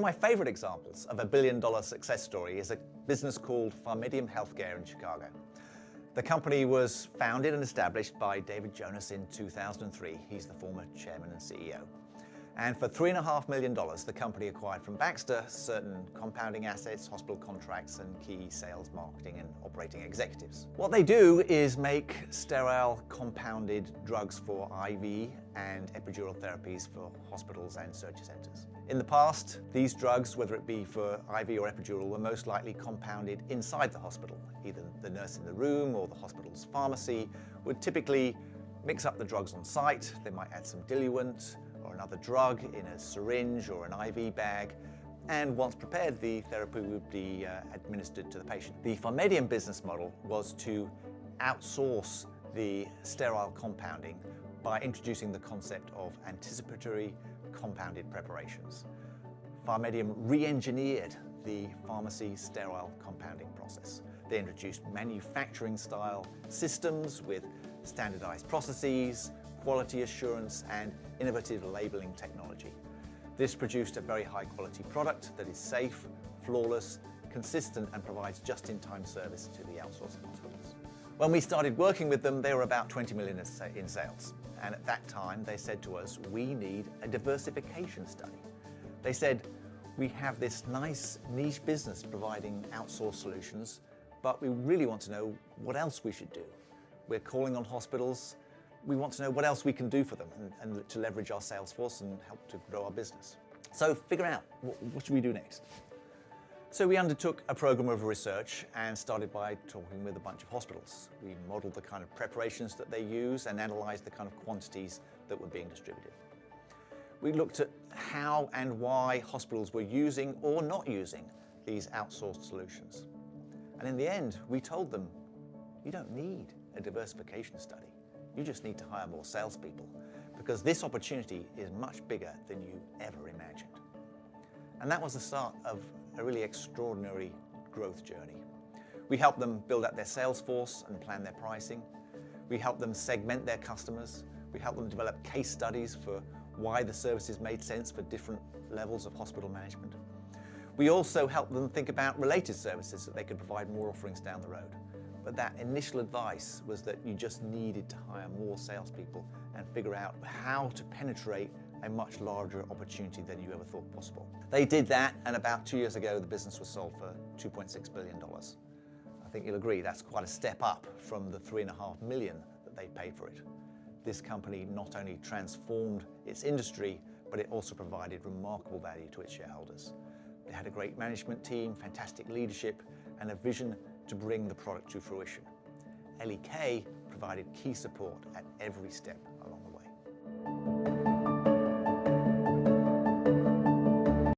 my favorite examples of a billion-dollar success story is a business called PharMEDium Healthcare in Chicago. The company was founded and established by David Jonas in 2003. He's the former chairman and CEO. And for $3.5 million, the company acquired from Baxter certain compounding assets, hospital contracts, and key sales, marketing, and operating executives. What they do is make sterile compounded drugs for IV and epidural therapies for hospitals and surgery centers. In the past, these drugs, whether it be for IV or epidural, were most likely compounded inside the hospital. Either the nurse in the room or the hospital's pharmacy would typically mix up the drugs on site. They might add some diluent or another drug in a syringe or an IV bag, and once prepared, the therapy would be administered to the patient. The PharMEDium business model was to outsource the sterile compounding by introducing the concept of anticipatory compounded preparations. PharMEDium re-engineered the pharmacy sterile compounding process. They introduced manufacturing-style systems with standardized processes, quality assurance, and innovative labeling technology. This produced a very high-quality product that is safe, flawless, consistent, and provides just-in-time service to the outsourcing hospitals. When we started working with them, they were about 20 million in sales. And at that time, they said to us, we need a diversification study. They said, we have this nice niche business providing outsourced solutions, but we really want to know what else we should do. We're calling on hospitals. We want to know what else we can do for them and to leverage our sales force and help to grow our business. So figure out, what should we do next? So we undertook a program of research and started by talking with a bunch of hospitals. We modeled the kind of preparations that they use and analyzed the kind of quantities that were being distributed. We looked at how and why hospitals were using or not using these outsourced solutions. And in the end, we told them, you don't need a diversification study. You just need to hire more salespeople, because this opportunity is much bigger than you ever imagined. And that was the start of a really extraordinary growth journey. We helped them build up their sales force and plan their pricing. We helped them segment their customers. We helped them develop case studies for why the services made sense for different levels of hospital management. We also helped them think about related services that they could provide more offerings down the road. But that initial advice was that you just needed to hire more salespeople and figure out how to penetrate a much larger opportunity than you ever thought possible. They did that, and about 2 years ago, the business was sold for $2.6 billion. I think you'll agree that's quite a step up from the $3.5 million that they paid for it. This company not only transformed its industry, but it also provided remarkable value to its shareholders. They had a great management team, fantastic leadership, and a vision to bring the product to fruition. LEK provided key support at every step along the way.